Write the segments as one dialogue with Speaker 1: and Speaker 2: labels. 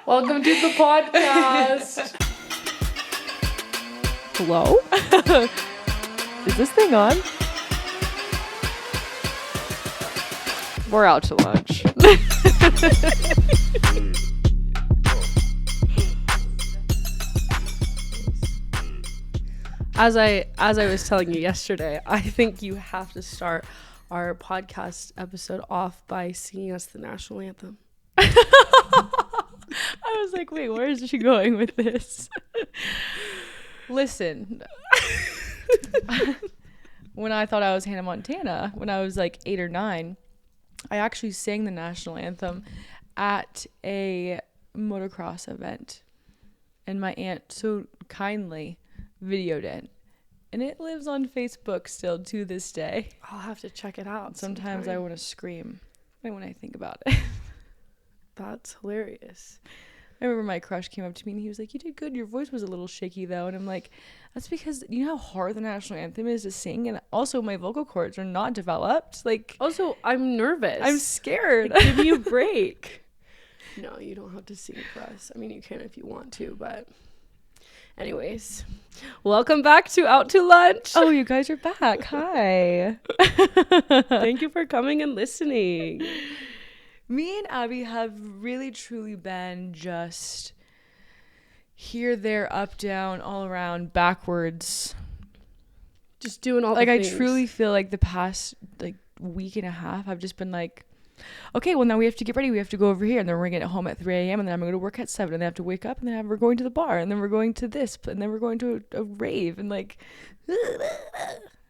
Speaker 1: Welcome to the podcast.
Speaker 2: Hello? Is this thing on? We're out to lunch.
Speaker 1: As I was telling you yesterday, I think you have to start our podcast episode off by singing us the national anthem.
Speaker 2: I was like, wait, where is she going with this? Listen. When I thought I was Hannah Montana, when I was like 8 or 9, I actually sang the national anthem at a motocross event. And my aunt so kindly videoed it. And it lives on Facebook still to this day.
Speaker 1: I'll have to check it out.
Speaker 2: Sometimes
Speaker 1: sometime.
Speaker 2: I want to scream when I think about it.
Speaker 1: That's hilarious.
Speaker 2: I remember my crush came up to me and he was like, "You did good. Your voice was a little shaky though." And I'm like, that's because you know how hard the national anthem is to sing, and also my vocal cords are not developed. Like,
Speaker 1: Also, I'm nervous.
Speaker 2: I'm scared.
Speaker 1: Like, give me a break. No, you don't have to sing for us. I mean, you can if you want to, but anyways, welcome back to Out to Lunch.
Speaker 2: Oh, you guys are back. Hi.
Speaker 1: Thank you for coming and listening.
Speaker 2: Me and Abby have really truly been just here, there, up, down, all around, backwards.
Speaker 1: Just doing all
Speaker 2: Like,
Speaker 1: the
Speaker 2: I
Speaker 1: things.
Speaker 2: truly feel like the past like week and a half, I've just been like, okay, well, now we have to get ready. We have to go over here, and then we're going to get home at 3 a.m., and then I'm going to work at 7, and then I have to wake up, and then we're going to the bar, and then we're going to this, and then we're going to a rave, and like,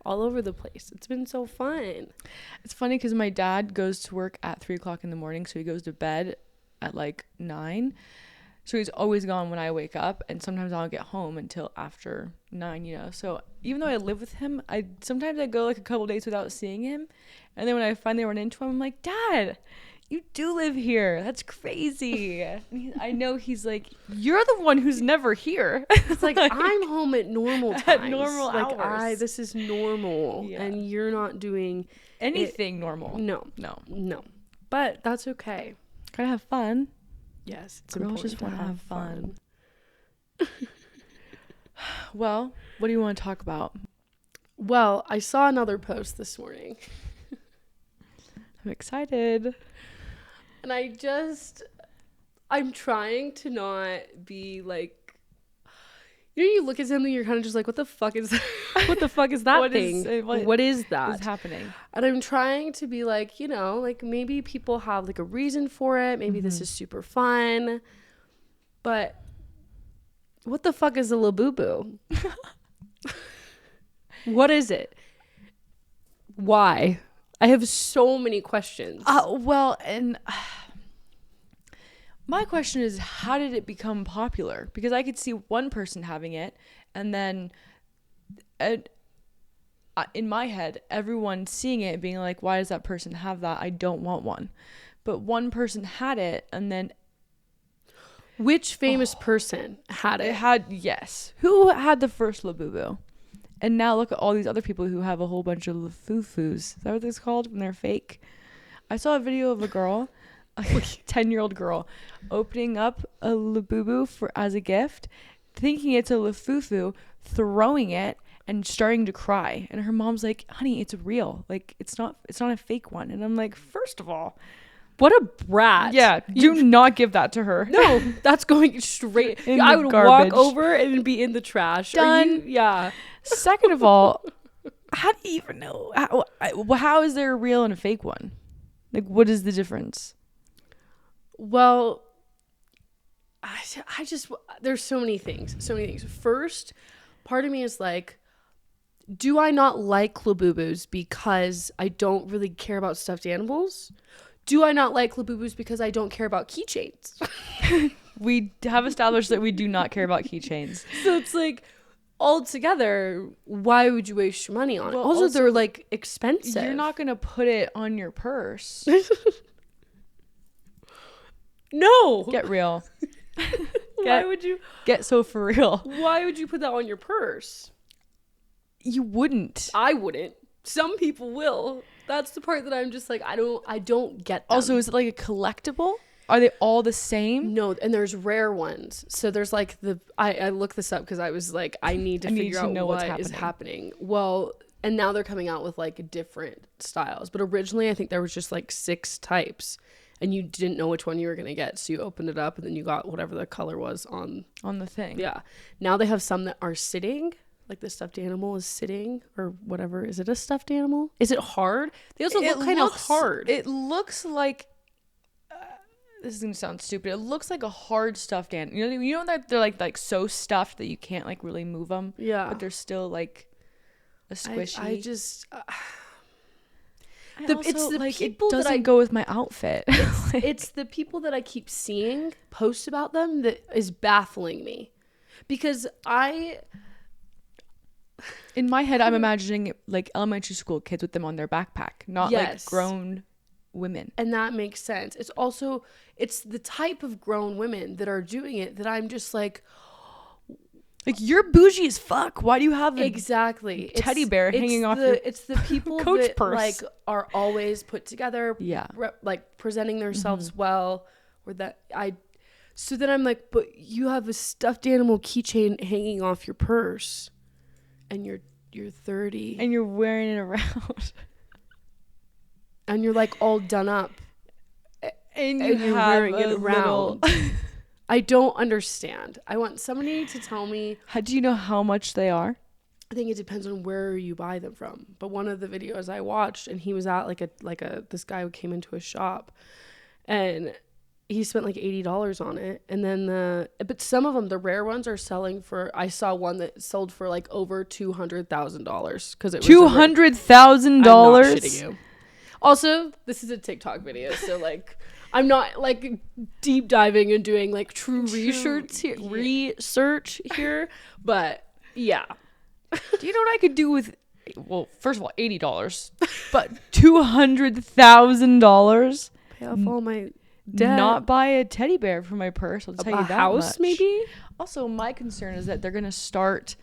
Speaker 1: all over the place. It's been so fun.
Speaker 2: it's funny because my dad goes to work at 3 o'clock in the morning, so he goes to bed at like 9. So he's always gone when I wake up, and sometimes I don't get home until after 9, you know. So even though I live with him, sometimes I go like a couple days without seeing him, and then when I finally run into him, I'm like, "Dad, you do live here. That's crazy." And I know he's like, "You're the one who's never here."
Speaker 1: It's like, I'm home at normal times.
Speaker 2: At normal
Speaker 1: like,
Speaker 2: hours.
Speaker 1: this is normal.
Speaker 2: Yeah.
Speaker 1: And you're not doing
Speaker 2: Anything normal.
Speaker 1: No. But that's okay.
Speaker 2: Gotta have fun.
Speaker 1: Yes. It's
Speaker 2: Girls
Speaker 1: important
Speaker 2: just
Speaker 1: to
Speaker 2: want to
Speaker 1: have
Speaker 2: have fun.
Speaker 1: fun.
Speaker 2: Well, what do you want to talk about?
Speaker 1: Well, I saw another post this morning.
Speaker 2: I'm excited.
Speaker 1: And I'm trying to not be like, you look at something, you're kind of just like, what the fuck is that? What the fuck is that
Speaker 2: What is-
Speaker 1: thing?
Speaker 2: what
Speaker 1: What is that?
Speaker 2: What's happening?
Speaker 1: And I'm trying to be like, like maybe people have like a reason for it. Maybe this is super fun. But what the fuck is a labubu? What is it? Why? I have so many questions.
Speaker 2: Well, and my question is, how did it become popular? Because I could see one person having it, and then in my head, everyone seeing it and being like, why does that person have that? I don't want one. But one person had it, and then
Speaker 1: Which famous person had
Speaker 2: it
Speaker 1: it?
Speaker 2: had, yes. Who had the first labubu? And now look at all these other people who have a whole bunch of lafufus. Is that what it's called when they're fake? I saw a video of a girl, a 10-year-old girl, opening up a labubu as a gift, thinking it's a lafufu, throwing it, and starting to cry. And her mom's like, "Honey, it's real. Like, it's not a fake one." And I'm like, first of all,
Speaker 1: What a brat.
Speaker 2: yeah, do not give that to her.
Speaker 1: No, that's going straight.
Speaker 2: In
Speaker 1: I
Speaker 2: the
Speaker 1: would
Speaker 2: garbage.
Speaker 1: walk over and it'd be in the trash.
Speaker 2: Done.
Speaker 1: Yeah.
Speaker 2: Second of all, how do you even know? How is there a real and a fake one? Like, what is the difference?
Speaker 1: Well, I just, there's so many things. First, part of me is like, do I not like labubus because I don't really care about stuffed animals? Do I not like labubus because I don't care about keychains?
Speaker 2: We have established that we do not care about keychains.
Speaker 1: So it's like, altogether, why would you waste your money on it?
Speaker 2: Well,
Speaker 1: Also, they're like expensive.
Speaker 2: You're not going to put it on your purse.
Speaker 1: No.
Speaker 2: Get real.
Speaker 1: Why would you?
Speaker 2: Get so for real.
Speaker 1: Why would you put that on your purse?
Speaker 2: You wouldn't.
Speaker 1: I wouldn't. Some people will. That's the part that I'm just like, I don't get them.
Speaker 2: Also, is it like a collectible? Are they all the same?
Speaker 1: No, and there's rare ones. So there's like I looked this up because I was like, I need to figure out what is happening. Well, and now they're coming out with like different styles. But originally I think there was just like 6 types and you didn't know which one you were going to get. So you opened it up and then you got whatever the color was on
Speaker 2: the thing.
Speaker 1: Yeah. Now they have some that are sitting. Like the stuffed animal is sitting or whatever. Is it a stuffed animal? Is it hard? They also look kind of hard.
Speaker 2: It looks like, this is going to sound stupid. It looks like a hard stuffed animal. You know that they're like so stuffed that you can't like really move them.
Speaker 1: Yeah.
Speaker 2: But they're still like a squishy.
Speaker 1: I just...
Speaker 2: it's the like, people it doesn't go with my outfit.
Speaker 1: It's the people that I keep seeing post about them that is baffling me. Because
Speaker 2: in my head, I'm imagining like elementary school kids with them on their backpack, not like grown women.
Speaker 1: And that makes sense. It's the type of grown women that are doing it that I'm just like
Speaker 2: you're bougie as fuck. Why do you have a teddy bear hanging off your
Speaker 1: It's the people
Speaker 2: coach
Speaker 1: that
Speaker 2: purse.
Speaker 1: like are always put together, like presenting themselves well, or that so then I'm like, but you have a stuffed animal keychain hanging off your purse. And you're 30
Speaker 2: and you're wearing it around
Speaker 1: and you're like all done up
Speaker 2: and you're wearing it around.
Speaker 1: I don't understand. I want somebody to tell me.
Speaker 2: How do you know how much they are?
Speaker 1: I think it depends on where you buy them from. But one of the videos I watched, and he was at this guy who came into a shop and he spent like $80 on it. And then but some of them, the rare ones, are selling for, I saw one that sold for like over $200,000 because it was
Speaker 2: $200,000.
Speaker 1: I'm not shitting you. Also, this is a TikTok video, so like I'm not like deep diving and doing like true research here, but yeah.
Speaker 2: Do you know what I could do with? Well, first of all, $80, but $200,000.
Speaker 1: Pay off all my debt.
Speaker 2: Not buy a teddy bear for my purse. I'll tell you that
Speaker 1: house,
Speaker 2: much.
Speaker 1: Maybe.
Speaker 2: Also, my concern is that they're gonna start.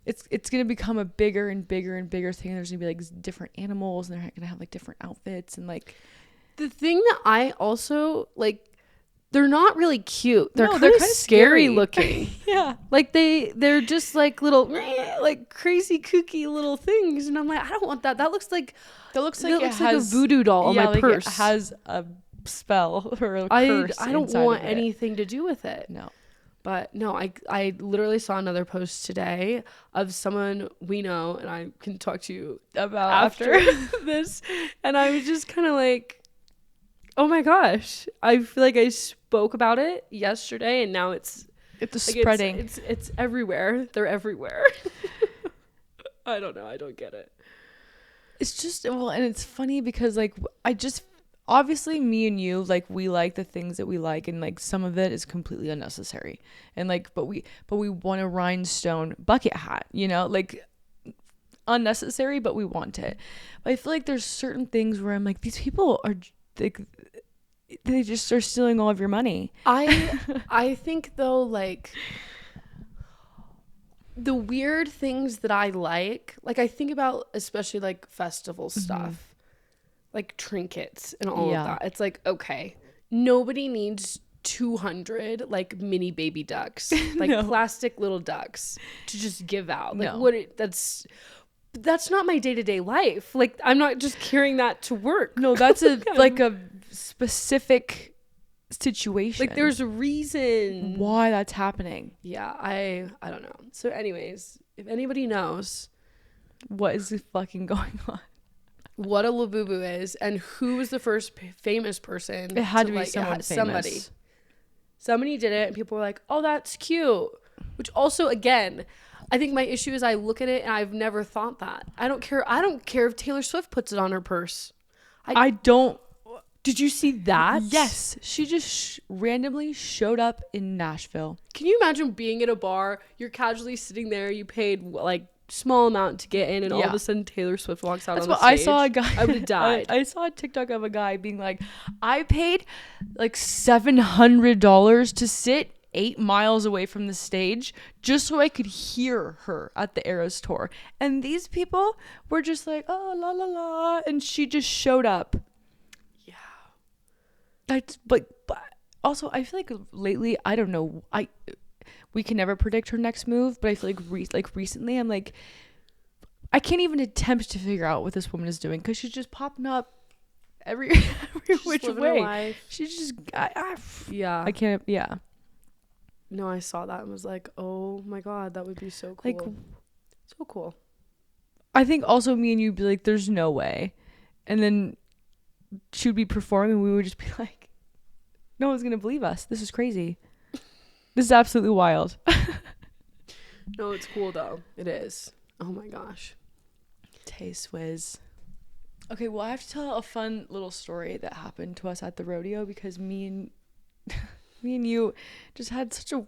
Speaker 2: It's gonna become a bigger and bigger and bigger thing. There's gonna be like different animals, and they're gonna have like different outfits and like.
Speaker 1: The thing that I also like, they're not really cute. They're kind of
Speaker 2: scary
Speaker 1: looking.
Speaker 2: Yeah,
Speaker 1: like they're just like little like crazy kooky little things, and I'm like, I don't want that. That looks like a voodoo doll on my purse.
Speaker 2: It has a spell or a curse.
Speaker 1: I don't want anything to do with it.
Speaker 2: No.
Speaker 1: But no, I literally saw another post today of someone we know, and I can talk to you about after this. And I was just kind of like, oh my gosh, I feel like I spoke about it yesterday, and now it's
Speaker 2: like spreading.
Speaker 1: It's everywhere. They're everywhere. I don't know. I don't get it.
Speaker 2: It's just, well, and it's funny because like obviously me and you, like, we like the things that we like, and like some of it is completely unnecessary, and like but we want a rhinestone bucket hat, you know, like unnecessary, but we want it. But I feel like there's certain things where I'm like, these people are like, they just are stealing all of your money.
Speaker 1: I think though, like the weird things that I like I think about, especially like festival stuff. Like trinkets and all of that. It's like, okay, nobody needs 200 like mini baby ducks, like plastic little ducks to just give out. Like that's not my day-to-day life. Like I'm not just carrying that to work.
Speaker 2: No, that's like a specific situation.
Speaker 1: Like there's a reason
Speaker 2: why that's happening.
Speaker 1: Yeah, I don't know. So anyways, if anybody knows
Speaker 2: what is fucking going on,
Speaker 1: what a labubu is, and who was the first famous person.
Speaker 2: It had to be someone famous.
Speaker 1: Somebody did it, and people were like, oh, that's cute. Which also, again, I think my issue is I look at it and I've never thought that. I don't care if Taylor Swift puts it on her purse.
Speaker 2: I don't.
Speaker 1: Did you see that?
Speaker 2: Yes. She just randomly showed up in Nashville.
Speaker 1: Can you imagine being at a bar, you're casually sitting there, you paid like small amount to get in, and all of a sudden Taylor Swift walks out on the stage?
Speaker 2: I saw a guy.
Speaker 1: I would have died.
Speaker 2: I saw a TikTok of a guy being like, I paid like $700 to sit 8 miles away from the stage just so I could hear her at the Eras tour. And these people were just like, oh, la la la, and she just showed up.
Speaker 1: Yeah.
Speaker 2: but also I feel like lately, I don't know, we can never predict her next move, but I feel like recently I'm like, I can't even attempt to figure out what this woman is doing because she's just popping up every which way. She's just
Speaker 1: yeah.
Speaker 2: I can't. Yeah.
Speaker 1: No, I saw that and was like, oh my god, that would be so cool.
Speaker 2: Like,
Speaker 1: so cool.
Speaker 2: I think also me and you'd be like, there's no way, and then she would be performing and we would just be like, no one's gonna believe us. This is crazy. This is absolutely wild.
Speaker 1: No, it's cool though. It is. Oh my gosh.
Speaker 2: Tay Swizz. Okay, well, I have to tell a fun little story that happened to us at the rodeo because me and you just had such a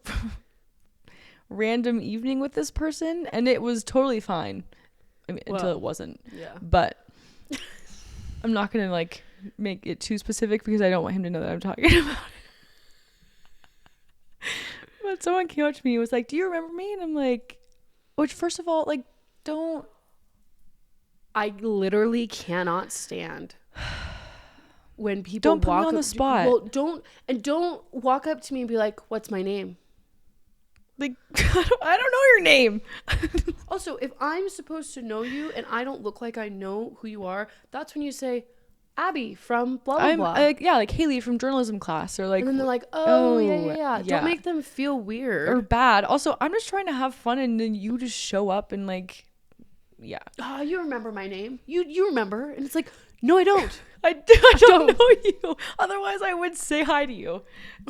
Speaker 2: random evening with this person, and it was totally fine. I mean, until it wasn't.
Speaker 1: Yeah.
Speaker 2: But I'm not gonna like make it too specific because I don't want him to know that I'm talking about it. But someone came up to me and was like, "Do you remember me?" And I'm like, which first of all, like, don't.
Speaker 1: I literally cannot stand when people
Speaker 2: don't put
Speaker 1: walk
Speaker 2: me on the spot.
Speaker 1: Well, don't walk up to me and be like, "What's my name?"
Speaker 2: Like, I don't know your name.
Speaker 1: Also, if I'm supposed to know you and I don't look like I know who you are, that's when you say, "Abby from blah blah blah."
Speaker 2: Like Haley from journalism class, or like.
Speaker 1: And then they're like, "Oh, yeah. Don't make them feel weird
Speaker 2: or bad. Also, I'm just trying to have fun, and then you just show up and like. Yeah.
Speaker 1: Oh, you remember my name. You remember. And it's like, no, I don't.
Speaker 2: I don't know you. Otherwise, I would say hi to you.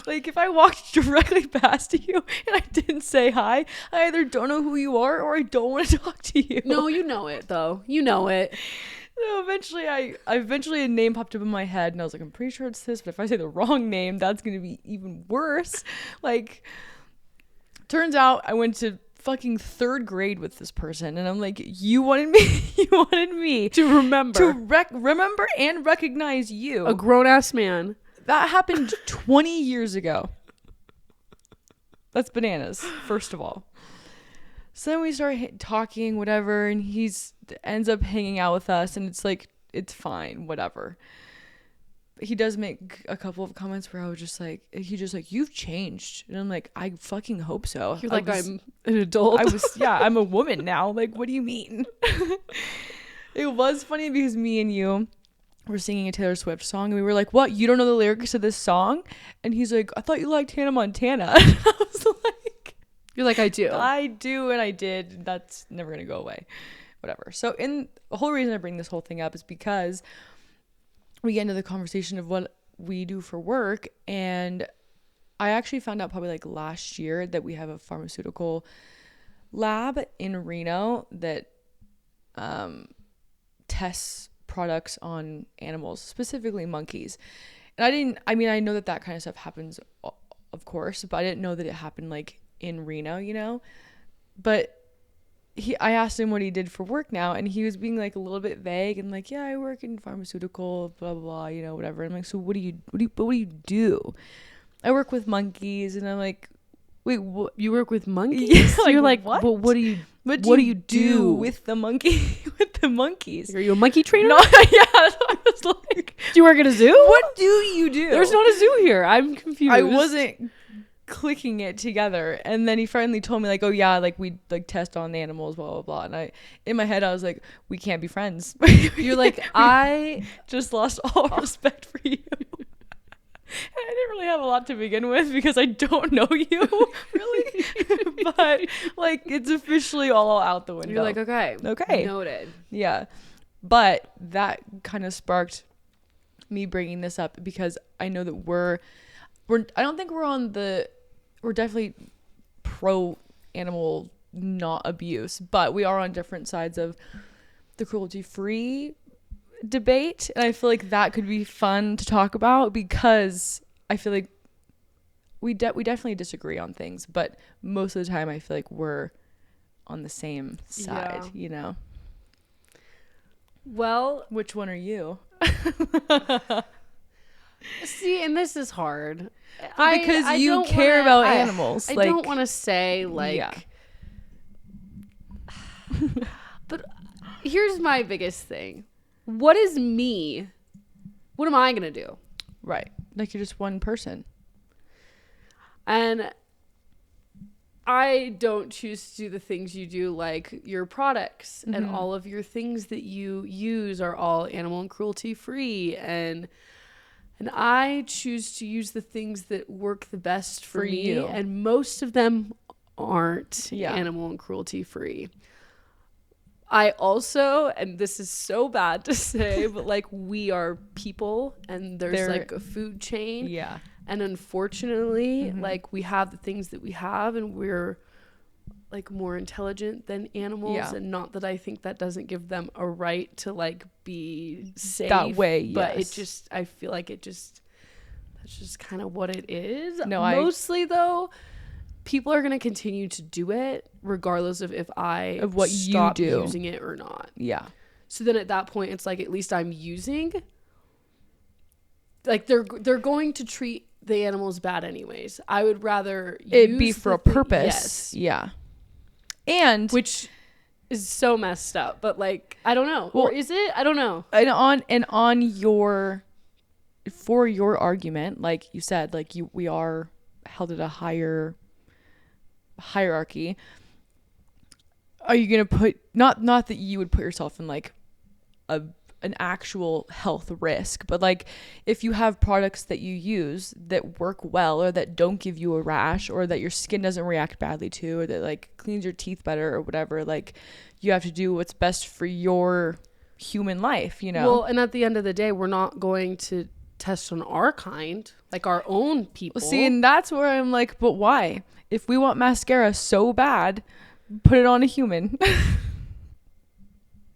Speaker 2: Like, if I walked directly past you and I didn't say hi, I either don't know who you are or I don't want to talk to you.
Speaker 1: No, you know it, though. You know it.
Speaker 2: So eventually, a name popped up in my head, and I was like, I'm pretty sure it's this, but if I say the wrong name, that's going to be even worse. Like, turns out I went to fucking 3rd grade with this person, and I'm like, you wanted me
Speaker 1: to remember
Speaker 2: remember and recognize you,
Speaker 1: a grown-ass man.
Speaker 2: That happened 20 years ago. That's bananas, first of all. So then we start talking, whatever, and ends up hanging out with us, and it's like, it's fine, whatever. He does make a couple of comments where I was just like, you've changed. And I'm like, I fucking hope so.
Speaker 1: You're like, I'm an adult.
Speaker 2: I'm a woman now. Like, what do you mean? It was funny because me and you were singing a Taylor Swift song, and we were like, what? You don't know the lyrics to this song? And he's like, I thought you liked Hannah Montana. And I was like,
Speaker 1: you're like, I do.
Speaker 2: I do, and I did. That's never going to go away. Whatever. So the whole reason I bring this whole thing up is because we get into the conversation of what we do for work, and I actually found out probably like last year that we have a pharmaceutical lab in Reno that tests products on animals, specifically monkeys. And I know that kind of stuff happens, of course, but I didn't know that it happened like in Reno, you know. But I asked him what he did for work now, and he was being like a little bit vague and like, yeah, I work in pharmaceutical, blah blah blah, you know, whatever. I'm like, so what do you do? I work with monkeys. And I'm like, wait, what?
Speaker 1: You work with monkeys?
Speaker 2: Yeah,
Speaker 1: you're like,
Speaker 2: what?
Speaker 1: But what do you do
Speaker 2: with the monkeys?
Speaker 1: Are you a monkey trainer?
Speaker 2: No, yeah, that's what I was like.
Speaker 1: Do you work at a zoo?
Speaker 2: What do you do?
Speaker 1: There's not a zoo here. I'm confused.
Speaker 2: I wasn't clicking it together, and then he finally told me like, oh yeah, like we like test on animals, blah blah blah. And in my head I was like, we can't be friends.
Speaker 1: You're like, I
Speaker 2: just lost all respect for you. I didn't really have a lot to begin with because I don't know you really. But like, it's officially all out the window.
Speaker 1: You're like, okay noted.
Speaker 2: Yeah, but that kind of sparked me bringing this up because I know that we're I don't think we're definitely pro animal not abuse, but we are on different sides of the cruelty free debate, and I feel like that could be fun to talk about because I feel like we definitely disagree on things, but most of the time I feel like we're on the same side, you know.
Speaker 1: Well,
Speaker 2: which one are you?
Speaker 1: See, and this is hard.
Speaker 2: Because you care about animals.
Speaker 1: I don't want to say like. Yeah. But here's my biggest thing. What is me? What am I gonna do?
Speaker 2: Right. like you're just one person.
Speaker 1: And I don't choose to do the things you do, like your products and all of your things that you use are all animal and cruelty free. And I choose to use the things that work the best for me.
Speaker 2: You.
Speaker 1: And most of them aren't animal and cruelty free. I also, and this is so bad to say, but like we are people and there's like a food chain.
Speaker 2: Yeah.
Speaker 1: And unfortunately, like we have the things that we have and we're like more intelligent than animals. Yeah. And not that I think that doesn't give them a right to like be safe.
Speaker 2: That way,
Speaker 1: but it just, I feel like that's just kind of what it is.
Speaker 2: No,
Speaker 1: Mostly though, people are going to continue to do it regardless of if of what stop you do using it or not.
Speaker 2: Yeah.
Speaker 1: So then at that point, it's like, at least I'm using. Like they're going to treat the animals bad anyways. I would rather
Speaker 2: it be for a purpose. Yes. Yeah. And
Speaker 1: which is so messed up, but like I don't know. Well, or is it? I don't know.
Speaker 2: And on your for your argument, like you said, like we are held at a higher hierarchy. Are you gonna put not that you would put yourself in like an actual health risk, but like if you have products that you use that work well or that don't give you a rash or that your skin doesn't react badly to or that like cleans your teeth better or whatever, like you have to do what's best for your human life, you know?
Speaker 1: Well, and at the end of the day, we're not going to test on our kind, like our own people.
Speaker 2: Well, see, and that's where I'm like, but why? If we want mascara so bad, put it on a human.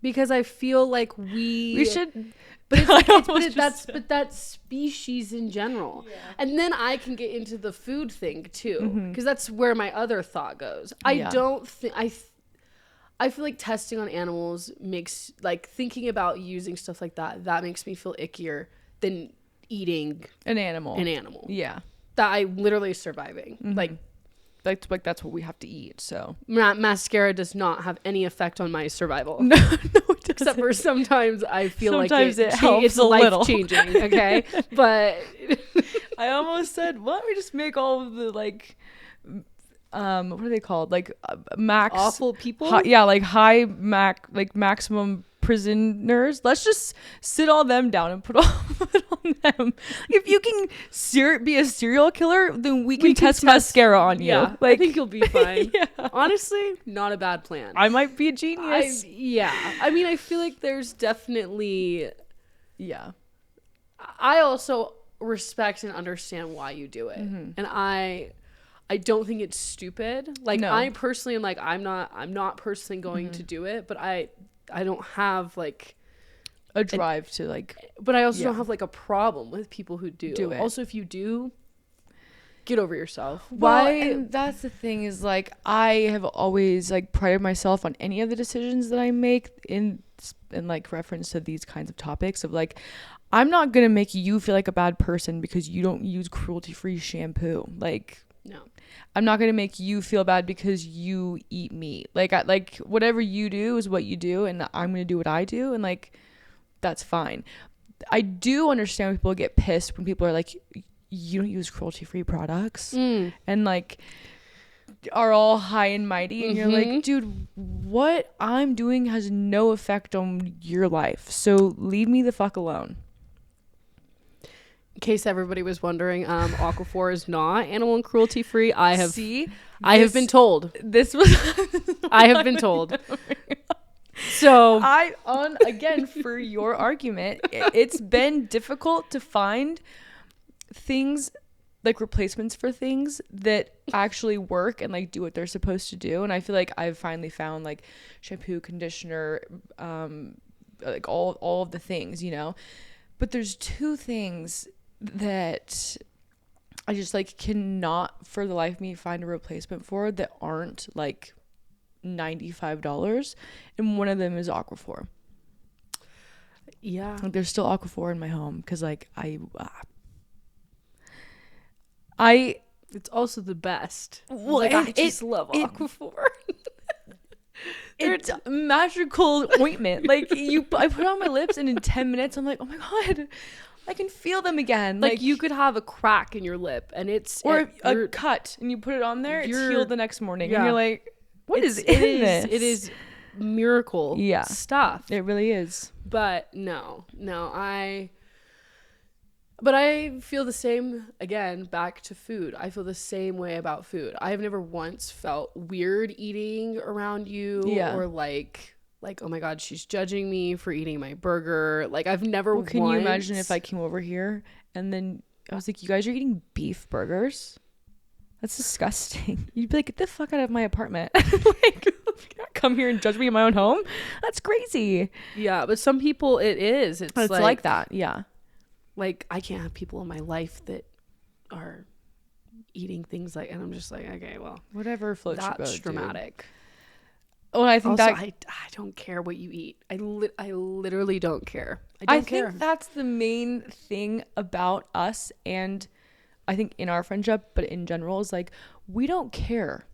Speaker 1: Because I feel like we
Speaker 2: should,
Speaker 1: but it's like that's species in general. Yeah. And then I can get into the food thing too, because that's where my other thought goes. I don't think I feel like testing on animals makes, like, thinking about using stuff like that makes me feel ickier than eating
Speaker 2: an animal.
Speaker 1: Yeah, that I'm literally surviving.
Speaker 2: That's what we have to eat. So
Speaker 1: mascara does not have any effect on my survival.
Speaker 2: No, it doesn't.
Speaker 1: Except for sometimes I feel
Speaker 2: sometimes
Speaker 1: like
Speaker 2: it helps
Speaker 1: it's
Speaker 2: a little.
Speaker 1: life-changing. Okay, but
Speaker 2: I almost said, why don't we just make all of the like, what are they called? Like max
Speaker 1: awful people.
Speaker 2: Maximum prisoners. Let's just sit all them down and put it on them. If you can be a serial killer, then we can test mascara on you.
Speaker 1: Yeah, like, I think you'll be fine.
Speaker 2: Yeah.
Speaker 1: Honestly, not a bad plan.
Speaker 2: I might be a genius.
Speaker 1: I mean, I feel like there's definitely.
Speaker 2: Yeah.
Speaker 1: I also respect and understand why you do it, and I don't think it's stupid. Like, no. I personally am like, I'm not personally going to do it, but I don't have like
Speaker 2: a drive to like,
Speaker 1: but I also don't have like a problem with people who do it. Also, if you do, get over yourself.
Speaker 2: Why? And that's the thing is, like, I have always like prided myself on any of the decisions that I make in like reference to these kinds of topics of like, I'm not going to make you feel like a bad person because you don't use cruelty-free shampoo. Like,
Speaker 1: no.
Speaker 2: I'm not going to make you feel bad because you eat meat. Like, whatever you do is what you do, and I'm going to do what I do, and, like, that's fine. I do understand when people get pissed when people are like, you don't use cruelty-free products, and, like, are all high and mighty, and you're like, dude, what I'm doing has no effect on your life, so leave me the fuck alone.
Speaker 1: In case everybody was wondering, aquaphor is not animal and cruelty free. I have been told. I have been told. So
Speaker 2: again, for your argument, it's been difficult to find things like replacements for things that actually work and like do what they're supposed to do. And I feel like I've finally found like shampoo, conditioner, like all of the things, you know. But there's two things that I just like cannot for the life of me find a replacement for that aren't like $95, and one of them is aquaphor.
Speaker 1: Yeah,
Speaker 2: like, there's still aquaphor in my home because like
Speaker 1: it's also the best.
Speaker 2: Well,
Speaker 1: like, I just love aquaphor.
Speaker 2: It's magical ointment. Like I put it on my lips and in 10 minutes I'm like, oh my god, I can feel them again.
Speaker 1: Like you could have a crack in your lip and
Speaker 2: or a cut and you put it on there, it's healed the next morning.
Speaker 1: Yeah.
Speaker 2: And you're like, what is in this?
Speaker 1: It is miracle stuff.
Speaker 2: It really is.
Speaker 1: But but I feel the same, again, back to food. I feel the same way about food. I've never once felt weird eating around you or like, oh my God, she's judging me for eating my burger. Like I've never
Speaker 2: Can you imagine if I came over here and then I was like, you guys are eating beef burgers? That's disgusting. You'd be like, get the fuck out of my apartment. Like, come here and judge me in my own home? That's crazy.
Speaker 1: Yeah, but some people it's
Speaker 2: like that. Yeah.
Speaker 1: Like I can't have people in my life that are eating things like, and I'm just like, okay, well,
Speaker 2: whatever floats your boat.
Speaker 1: That's dramatic.
Speaker 2: Well, I think
Speaker 1: also, I don't care what you eat. I literally don't care. I
Speaker 2: think that's the main thing about us, and I think in our friendship, but in general, is like we don't care.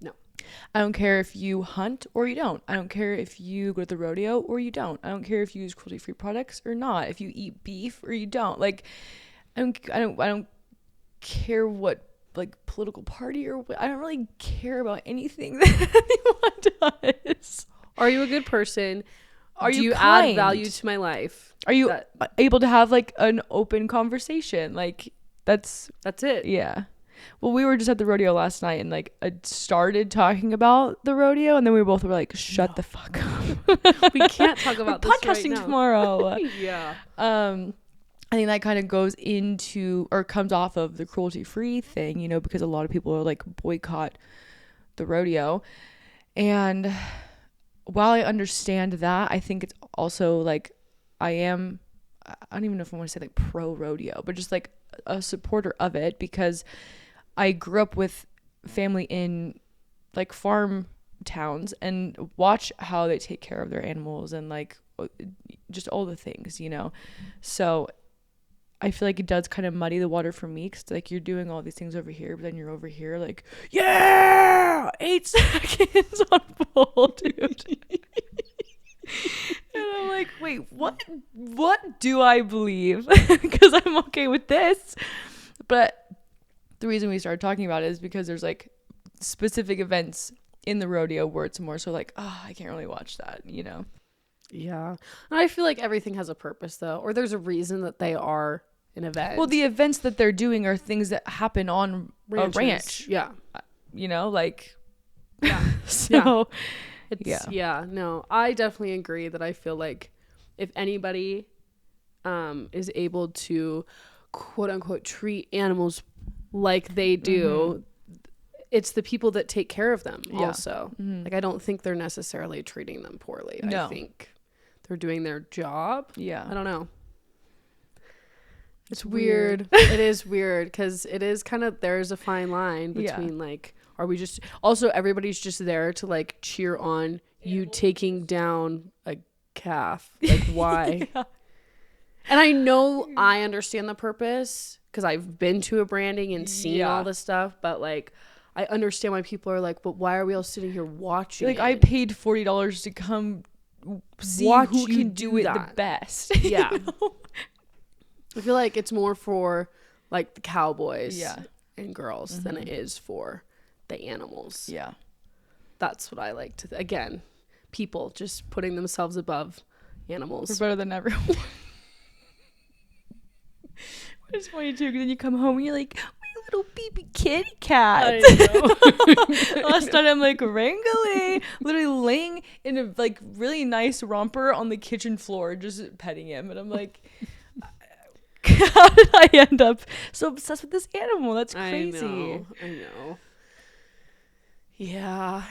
Speaker 1: No.
Speaker 2: I don't care if you hunt or you don't. I don't care if you go to the rodeo or you don't. I don't care if you use cruelty-free products or not. If you eat beef or you don't. Like, I don't care what like political party or what. I don't really care about anything that anyone does.
Speaker 1: Are you a good person?
Speaker 2: Do you
Speaker 1: kind? Add value to my life?
Speaker 2: Are you able to have like an open conversation? Like that's
Speaker 1: it.
Speaker 2: Yeah. Well, we were just at the rodeo last night and like I started talking about the rodeo and then we both were like, shut the fuck up.
Speaker 1: We can't talk about this
Speaker 2: podcasting
Speaker 1: right now.
Speaker 2: Tomorrow.
Speaker 1: Yeah.
Speaker 2: I think that kind of goes into or comes off of the cruelty-free thing, you know, because a lot of people are like boycott the rodeo. And while I understand that, I think it's also like I don't even know if I want to say like pro rodeo, but just like a supporter of it because I grew up with family in like farm towns and watch how they take care of their animals and like just all the things, you know. So I feel like it does kind of muddy the water for me because like you're doing all these things over here, but then you're over here like, yeah, 8 seconds on full, dude. And I'm like, wait, what do I believe? Because I'm okay with this. But the reason we started talking about it is because there's like specific events in the rodeo where it's more so like, oh, I can't really watch that, you know?
Speaker 1: Yeah. And I feel like everything has a purpose though, or there's a reason that they are an event.
Speaker 2: Well, the events that they're doing are things that happen on a ranch.
Speaker 1: Yeah.
Speaker 2: You know, like,
Speaker 1: yeah.
Speaker 2: So,
Speaker 1: no, I definitely agree that I feel like if anybody is able to quote unquote treat animals like they do, it's the people that take care of them also. Like I don't think they're necessarily treating them poorly.
Speaker 2: No.
Speaker 1: I think they're doing their job.
Speaker 2: Yeah.
Speaker 1: I don't know. It's weird. It is weird because it is kind of, there's a fine line between like, are we just, also everybody's just there to like cheer on you taking down a calf. Like why? And I know I understand the purpose because I've been to a branding and seen all this stuff, but like I understand why people are like, but why are we all sitting here watching
Speaker 2: like
Speaker 1: it?
Speaker 2: I paid $40 to come see who can do it the best.
Speaker 1: Yeah.
Speaker 2: You know?
Speaker 1: I feel like it's more for like the cowboys and girls than it
Speaker 2: Mm-hmm.
Speaker 1: is for the animals.
Speaker 2: Yeah.
Speaker 1: That's what I like to, again, people just putting themselves above animals.
Speaker 2: We're better than everyone. It's funny too, because then you come home and you're like, my little baby kitty cat.
Speaker 1: I know.
Speaker 2: Last night I'm like wrangling, literally laying in a like really nice romper on the kitchen floor, just petting him, and I'm like, how did I end up so obsessed with this animal? That's crazy.
Speaker 1: I know. Yeah.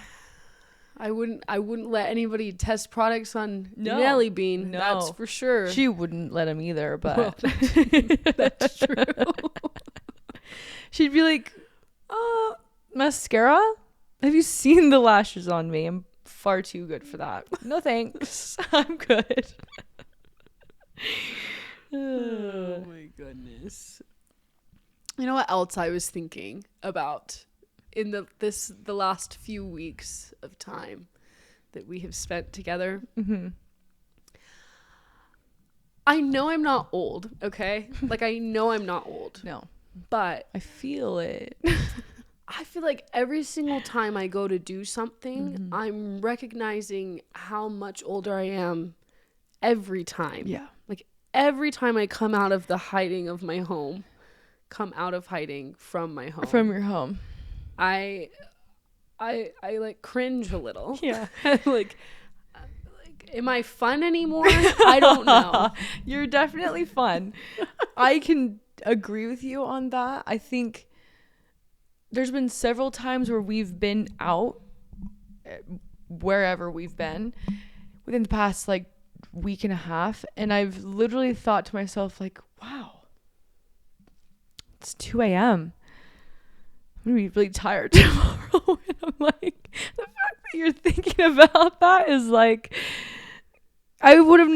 Speaker 1: I wouldn't let anybody test products on Nelly Bean.
Speaker 2: No.
Speaker 1: That's for sure.
Speaker 2: She wouldn't let him either, but
Speaker 1: well, that's true.
Speaker 2: She'd be like, mascara? Have you seen the lashes on me? I'm far too good for that. No thanks. I'm good.
Speaker 1: Oh my goodness. You know what else I was thinking about in the last few weeks of time that we have spent together?
Speaker 2: Mm-hmm.
Speaker 1: I know I'm not old, okay? Like, I know I'm not old.
Speaker 2: No.
Speaker 1: But
Speaker 2: I feel it.
Speaker 1: I feel like every single time I go to do something, I'm recognizing how much older I am every time.
Speaker 2: Yeah.
Speaker 1: Like, every time I come out of the hiding of my home, come out of hiding from my home.
Speaker 2: From your home.
Speaker 1: I like cringe a little.
Speaker 2: Yeah.
Speaker 1: like, am I fun anymore? I don't know.
Speaker 2: You're definitely fun. I can agree with you on that. I think there's been several times where we've been out, wherever we've been, within the past like week and a half, and I've literally thought to myself like, wow, it's 2 a.m. I'm gonna be really tired tomorrow. And I'm like, the fact that you're thinking about that is like, I would have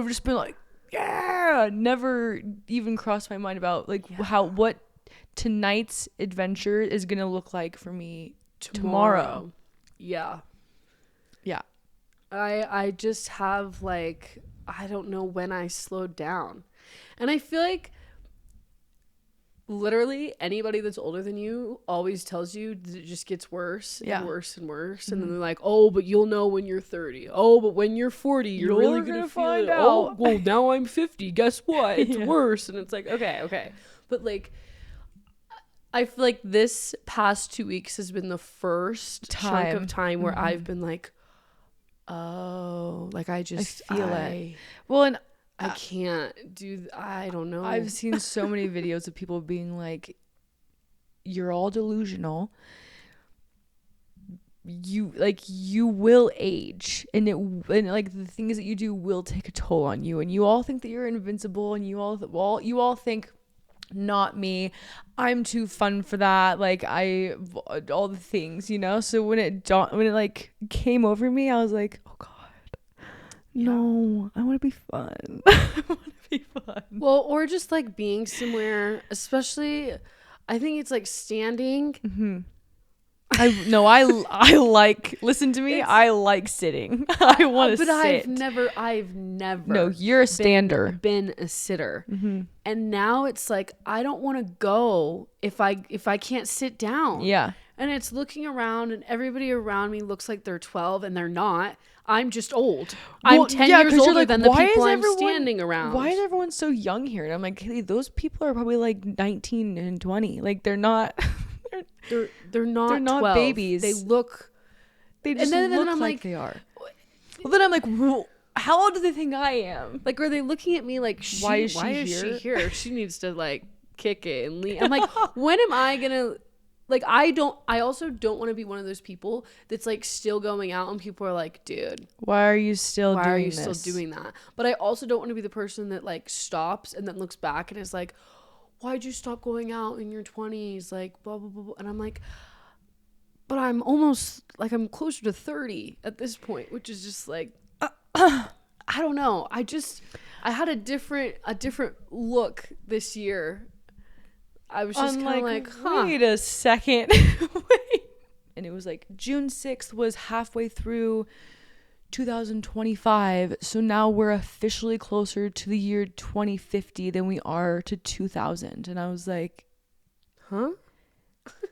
Speaker 2: just been like, yeah, never even crossed my mind about like what tonight's adventure is gonna look like for me tomorrow.
Speaker 1: Yeah.
Speaker 2: Yeah.
Speaker 1: I just have like, I don't know when I slowed down. And I feel like literally anybody that's older than you always tells you that it just gets worse and worse and worse. And then they're like, oh, but you'll know when you're 30. Oh, but when you're 40, you're really going to feel it. Oh, well, now I'm 50. Guess what? It's worse. And it's like, okay. But like, I feel like this past 2 weeks has been the first chunk of time where I've been like, oh, like I
Speaker 2: feel it. Well, and
Speaker 1: I can't do, I don't know.
Speaker 2: I've seen so many videos of people being like, you're all delusional. You will age, and like the things that you do will take a toll on you, and you all think that you're invincible, and you all think, not me, I'm too fun for that, like all the things, you know. So when it like came over me, I was like, oh god, no, I want to be fun. I want to be fun.
Speaker 1: Well, or just like being somewhere, especially, I think it's like standing.
Speaker 2: I like, listen to me, I like sitting. I want to sit.
Speaker 1: But I've never.
Speaker 2: No, you're a stander.
Speaker 1: Been a sitter. And now it's like, I don't want to go if I can't sit down.
Speaker 2: Yeah.
Speaker 1: And it's looking around, and everybody around me looks like they're 12, and they're not. I'm just old.
Speaker 2: Well,
Speaker 1: I'm 10 years older than the people I'm
Speaker 2: everyone
Speaker 1: standing around.
Speaker 2: Why is everyone so young here? And I'm like, hey, those people are probably like 19 and 20. Like, they're not.
Speaker 1: They're not 12.
Speaker 2: Babies.
Speaker 1: They look.
Speaker 2: They just look
Speaker 1: I'm
Speaker 2: like they are. Well, then I'm like, how old do they think I am?
Speaker 1: Like, are they looking at me like, why is she here? She needs to like kick it and leave. I'm like, when am I gonna? Like, I also don't want to be one of those people that's like still going out and people are like, dude,
Speaker 2: why are you still doing
Speaker 1: that? But I also don't want to be the person that like stops and then looks back and is like, why'd you stop going out in your 20s? Like, blah, blah, blah, blah. And I'm like, but I'm almost like, I'm closer to 30 at this point, which is just like, I don't know. I had a different look this year. I was just kind of like,
Speaker 2: wait a second. Wait. And it was like June 6th was halfway through 2025. So now we're officially closer to the year 2050 than we are to 2000. And I was like,
Speaker 1: huh?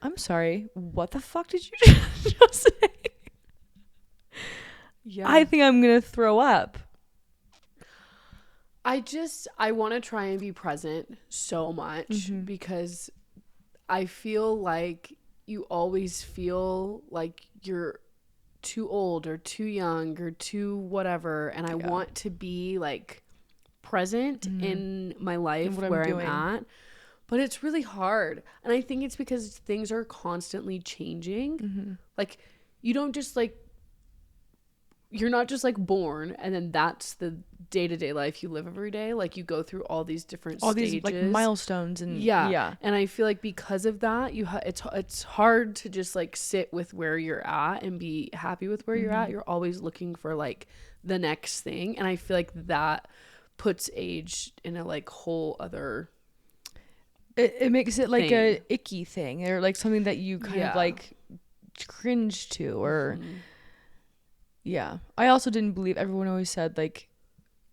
Speaker 2: I'm sorry. What the fuck did you just say? Yeah. I think I'm going to throw up.
Speaker 1: I want to try and be present so much because I feel like you always feel like you're too old or too young or too whatever. And I want to be like present in my life where I'm at. But it's really hard. And I think it's because things are constantly changing. Like, you don't just like, you're not just like born and then that's the day-to-day life you live every day. Like, you go through all these different stages,
Speaker 2: these like milestones, and
Speaker 1: and I feel like because of that it's hard to just like sit with where you're at and be happy with where you're at. You're always looking for like the next thing, and I feel like that puts age in a like whole other
Speaker 2: it makes it like a icky thing, or like something that you kind of like cringe to, or I also didn't believe, everyone always said like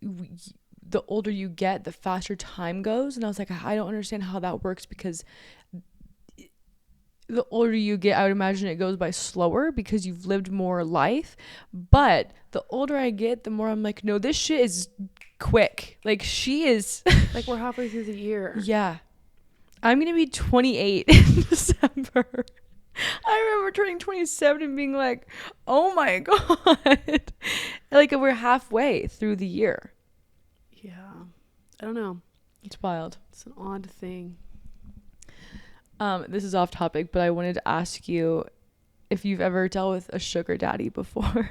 Speaker 2: the older you get, the faster time goes. And I was like, I don't understand how that works, because the older you get, I would imagine it goes by slower because you've lived more life. But the older I get, the more I'm like, no, this shit is quick. Like, she is
Speaker 1: like, we're halfway through the year.
Speaker 2: Yeah. I'm going to be 28 in December. I remember turning 27 and being like, oh my God. Like, we're halfway through the year.
Speaker 1: Yeah. I don't know.
Speaker 2: It's wild.
Speaker 1: It's an odd thing.
Speaker 2: This is off topic, but I wanted to ask you if you've ever dealt with a sugar daddy before.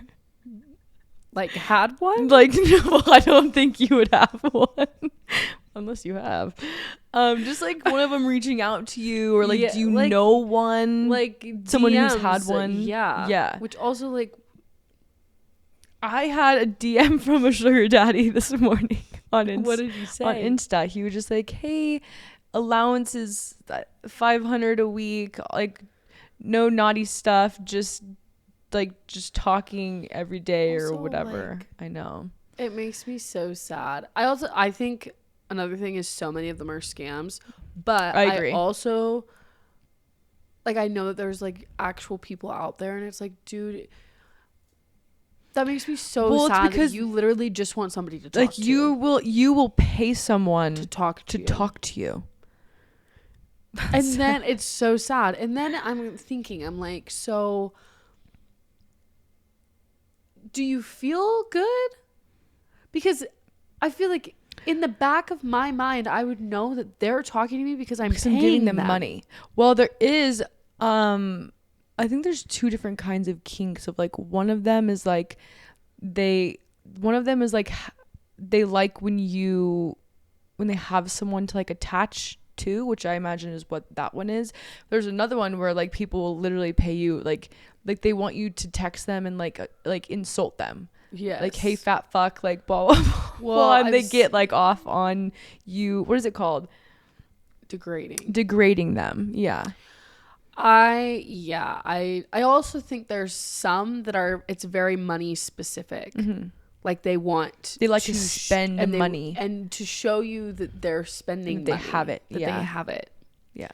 Speaker 1: Like, had one?
Speaker 2: Like, no, I don't think you would have one. Unless you have. Just like one of them reaching out to you, or like, do you like, know one?
Speaker 1: Like
Speaker 2: someone
Speaker 1: DMs,
Speaker 2: who's had one?
Speaker 1: Yeah.
Speaker 2: Yeah.
Speaker 1: Which also, like,
Speaker 2: I had a DM from a sugar daddy this morning on Insta.
Speaker 1: What did you say?
Speaker 2: On Insta. He was just like, hey, allowance is $500 a week, like no naughty stuff, just talking every day also, or whatever. Like, I know.
Speaker 1: It makes me so sad. I think another thing is so many of them are scams, but I agree. I also, like, I know that there's like actual people out there, and it's like, dude, that makes me so sad because you literally just want somebody to talk to.
Speaker 2: Like, you will pay someone
Speaker 1: to talk to you. And then it's so sad. And then I'm thinking, I'm like, so do you feel good? Because I feel like in the back of my mind, I would know that they're talking to me because I'm giving them money.
Speaker 2: Well, there is, I think there's two different kinds of kinks. Of like, one of them is like, they like when they have someone to like attach to, which I imagine is what that one is. There's another one where like people will literally pay you, like they want you to text them and like insult them.
Speaker 1: Yes.
Speaker 2: Like, hey, fat fuck, like, blah, blah, blah. Well, and they get like off on you. What is it called? Degrading them. Yeah.
Speaker 1: I also think there's some that are, it's very money specific. Mm-hmm. Like they like to spend money and to show you that they're spending money.
Speaker 2: They have it.
Speaker 1: That they have it.
Speaker 2: Yeah.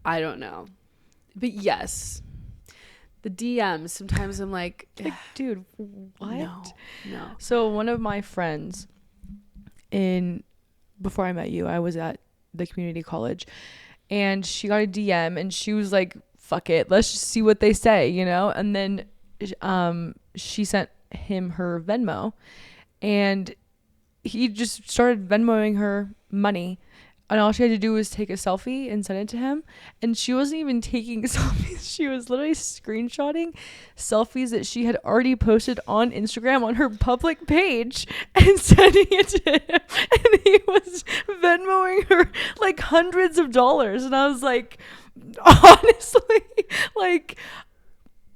Speaker 1: I don't know. But yes, the DMs, sometimes I'm like,
Speaker 2: dude, what?
Speaker 1: No.
Speaker 2: So one of my friends before I met you, I was at the community college, and she got a DM and she was like, fuck it, let's just see what they say, you know? And then she sent him her Venmo, and he just started Venmoing her money, and all she had to do was take a selfie and send it to him. And she wasn't even taking selfies, she was literally screenshotting selfies that she had already posted on Instagram on her public page and sending it to him, and he was Venmoing her like hundreds of dollars. And I was like, honestly, like,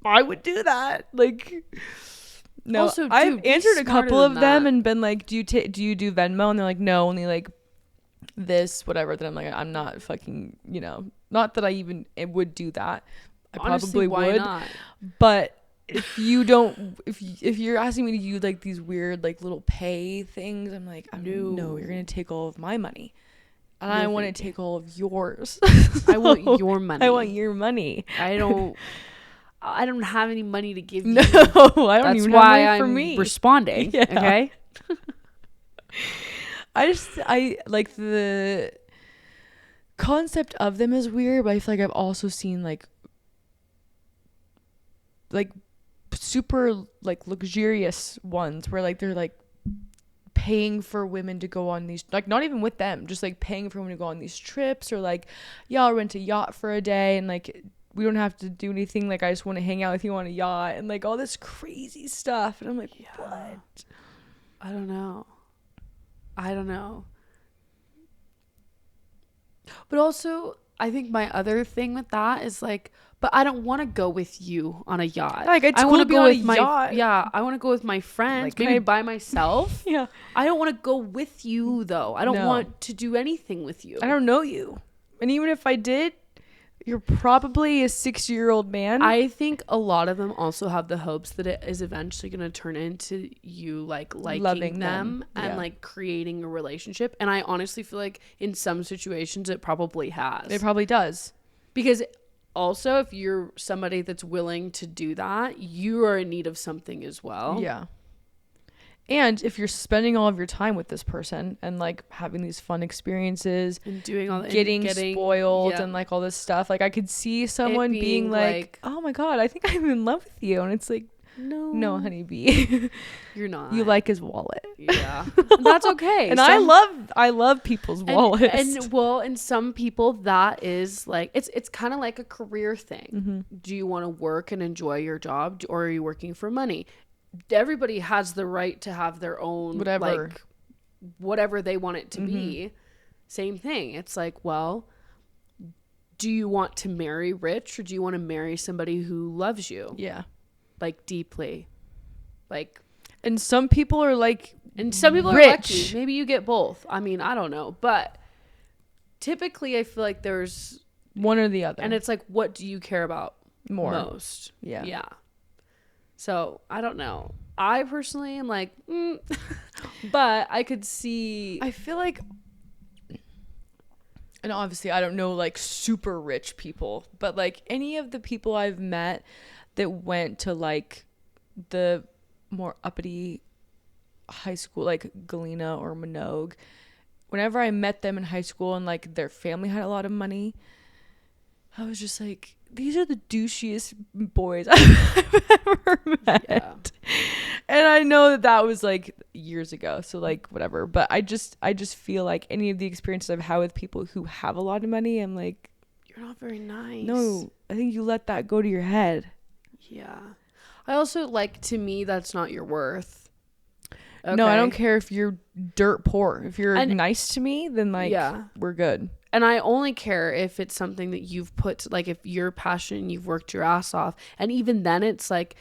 Speaker 2: I would do that. Like, no, also, I've answered a couple of them and been like, do you do Venmo? And they're like, no, only like this, whatever. Then I'm like, I'm not fucking, you know, not that I even would do that. I honestly, probably would. Why not? But if you don't, if you're asking me to use like these weird like little pay things, I'm like, no, you're gonna take all of my money, and I want to take all of yours.
Speaker 1: I want your money.
Speaker 2: I want your money.
Speaker 1: I don't have any money to give you.
Speaker 2: No, I don't even have money for me.
Speaker 1: Responding. Yeah. Okay.
Speaker 2: I like the concept of them is weird, but I feel like I've also seen like super like luxurious ones where like they're like paying for women to go on these, like, not even with them, just like paying for women to go on these trips, or like, yeah, I'll rent a yacht for a day and like we don't have to do anything, like I just want to hang out with you on a yacht, and like all this crazy stuff. And I'm like, what?
Speaker 1: I don't know. But also, I think my other thing with that is like, but I don't want to go with you on a yacht.
Speaker 2: Like, I want to go with my yacht.
Speaker 1: Yeah, I want to go with my friends, like, maybe by myself.
Speaker 2: Yeah.
Speaker 1: I don't want to go with you though. I don't want to do anything with you.
Speaker 2: I don't know you. And even if I did, you're probably a 60-year-old man.
Speaker 1: I think a lot of them also have the hopes that it is eventually going to turn into you like liking
Speaker 2: Loving
Speaker 1: them and
Speaker 2: yeah.
Speaker 1: like creating a relationship. And I honestly feel like in some situations it probably has.
Speaker 2: It probably does.
Speaker 1: Because also if you're somebody that's willing to do that, you are in need of something as well.
Speaker 2: Yeah. And if you're spending all of your time with this person and like having these fun experiences
Speaker 1: and doing all
Speaker 2: getting spoiled
Speaker 1: yeah.
Speaker 2: and like all this stuff, like I could see someone being like, oh my God, I think I'm in love with you. And it's like, no, honeybee,
Speaker 1: you're not.
Speaker 2: You like his wallet.
Speaker 1: Yeah. That's okay.
Speaker 2: And I love people's wallets.
Speaker 1: And well, and some people that is like, it's kind of like a career thing.
Speaker 2: Mm-hmm.
Speaker 1: Do you want to work and enjoy your job, or are you working for money? Everybody has the right to have their own whatever they want it to be. Same thing. It's like, well, do you want to marry rich, or do you want to marry somebody who loves you?
Speaker 2: Yeah.
Speaker 1: Like deeply. Like,
Speaker 2: and some people are like,
Speaker 1: and some people
Speaker 2: rich.
Speaker 1: are lucky. Maybe you get both. I mean, I don't know, but typically I feel like there's
Speaker 2: one or the other.
Speaker 1: And it's like, what do you care about most?
Speaker 2: Yeah.
Speaker 1: Yeah. So I don't know. I personally am like, but I could see.
Speaker 2: I feel like, and obviously I don't know like super rich people, but like any of the people I've met that went to like the more uppity high school, like Galena or Minogue, whenever I met them in high school and like their family had a lot of money, I was just like, these are the douchiest boys I've ever met. Yeah. And I know that was like years ago, so like whatever, but I just feel like any of the experiences I've had with people who have a lot of money, I'm like,
Speaker 1: you're not very nice.
Speaker 2: No, I think you let that go to your head.
Speaker 1: Yeah. I also like, to me, that's not your worth. Okay.
Speaker 2: No, I don't care if you're dirt poor. If you're nice to me, then like, we're good.
Speaker 1: And I only care if it's something that you've put, like if you're passionate and you've worked your ass off. And even then it's like,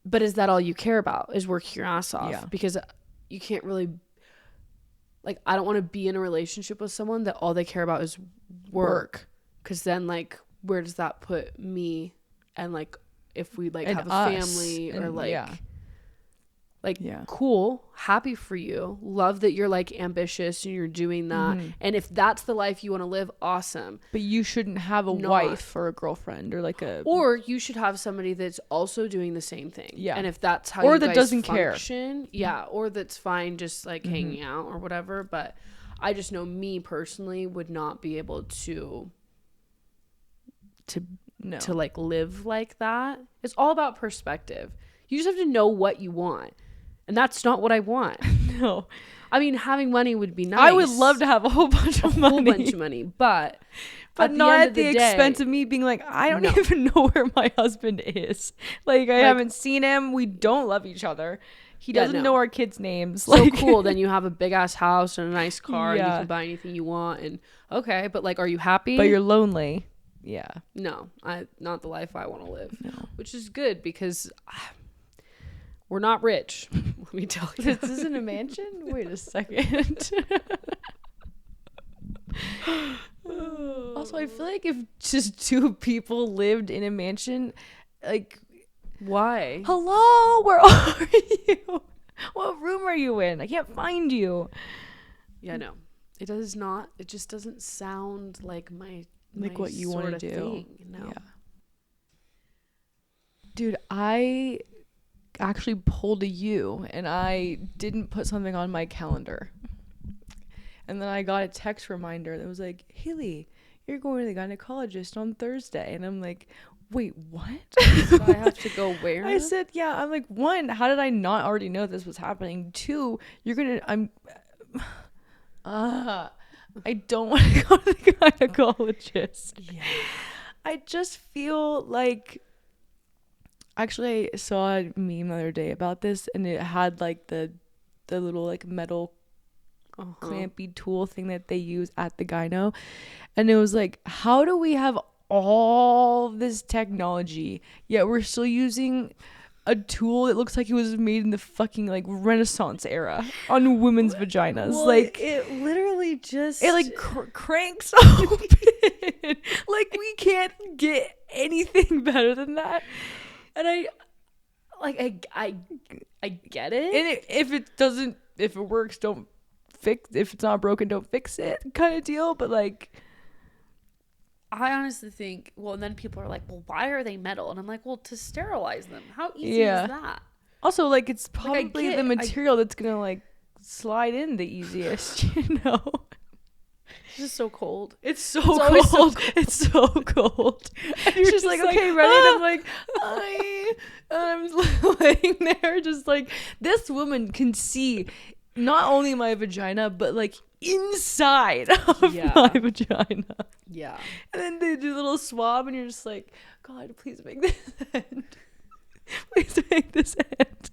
Speaker 1: but is that all you care about, is working your ass off?
Speaker 2: Yeah.
Speaker 1: Because you can't really, like, I don't want to be in a relationship with someone that all they care about is work. Because then like, where does that put me? And like, if we like
Speaker 2: and
Speaker 1: have a family or like, cool, happy for you, love that you're like ambitious and you're doing that. And if that's the life you want to live, awesome.
Speaker 2: But you shouldn't have a wife or a girlfriend or like
Speaker 1: or you should have somebody that's also doing the same thing. Yeah. And if that's how
Speaker 2: or
Speaker 1: you
Speaker 2: that
Speaker 1: guys
Speaker 2: doesn't
Speaker 1: function, or that's fine just like hanging out or whatever. But I just know me personally would not be able to like live like that. It's all about perspective. You just have to know what you want. And that's not what I want.
Speaker 2: No.
Speaker 1: I mean, having money would be nice.
Speaker 2: I would love to have a whole bunch of money.
Speaker 1: But
Speaker 2: not at the expense of me being like, I don't even know where my husband is. Like, I haven't seen him. We don't love each other. He doesn't know our kids' names.
Speaker 1: So cool. Then you have a big ass house and a nice car and you can buy anything you want. And okay, but like, are you happy?
Speaker 2: But you're lonely. Yeah.
Speaker 1: No, not the life I want to live.
Speaker 2: No.
Speaker 1: Which is good because we're not rich. Let me tell you.
Speaker 2: This isn't a mansion? Wait a second. Also, I feel like if just two people lived in a mansion, like,
Speaker 1: why?
Speaker 2: Hello, where are you? What room are you in? I can't find you.
Speaker 1: Yeah, no. It does not. It just doesn't sound like
Speaker 2: like what you want to do.
Speaker 1: Thing. No.
Speaker 2: Yeah. Dude, I actually pulled a U and I didn't put something on my calendar. And then I got a text reminder that was like, Haley, you're going to the gynecologist on Thursday. And I'm like, wait, what?
Speaker 1: So I have to go where?
Speaker 2: I said, yeah. I'm like, one, how did I not already know this was happening? Two, I don't want to go to the gynecologist. Yeah. I just feel like, actually I saw a meme the other day about this and it had like the little like metal clampy tool thing that they use at the gyno. And it was like, how do we have all this technology yet we're still using a tool that looks like it was made in the fucking like Renaissance era on women's vaginas?
Speaker 1: Well,
Speaker 2: like
Speaker 1: it literally just
Speaker 2: cranks open. Like, we can't can't get anything better than that.
Speaker 1: And I get it.
Speaker 2: And if it works, don't fix. If it's not broken, don't fix it, kind of deal. But like,
Speaker 1: I honestly think, well, and then people are like, well, why are they metal? And I'm like, well, to sterilize them. How easy is that?
Speaker 2: Also, like, it's probably the material that's gonna like slide in the easiest, you know.
Speaker 1: It's just so cold.
Speaker 2: It's so cold. It's so cold. And you're just like, okay, ready? And I'm like, hi. And I'm laying there just like, this woman can see not only my vagina, but like inside of my vagina.
Speaker 1: Yeah.
Speaker 2: And then they do a little swab and you're just like, God, please make this end. Please make this end.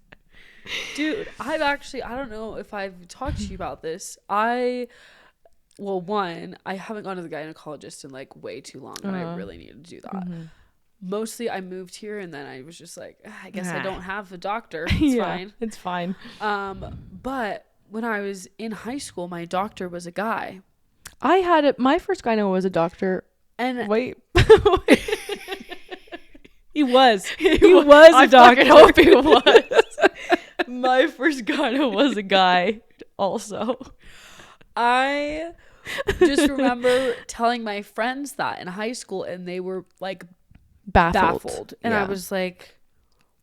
Speaker 1: Dude, I don't know if I've talked to you about this. One, I haven't gone to the gynecologist in like way too long, and I really need to do that. Mm-hmm. Mostly I moved here and then I was just like, I guess I don't have a doctor. It's fine.
Speaker 2: It's fine.
Speaker 1: But when I was in high school, my doctor was a guy.
Speaker 2: My first gyno was a doctor.
Speaker 1: And
Speaker 2: wait.
Speaker 1: He was a doctor.
Speaker 2: I hope he was. My first gyno was a guy also.
Speaker 1: I just remember telling my friends that in high school, and they were like baffled. And I was like,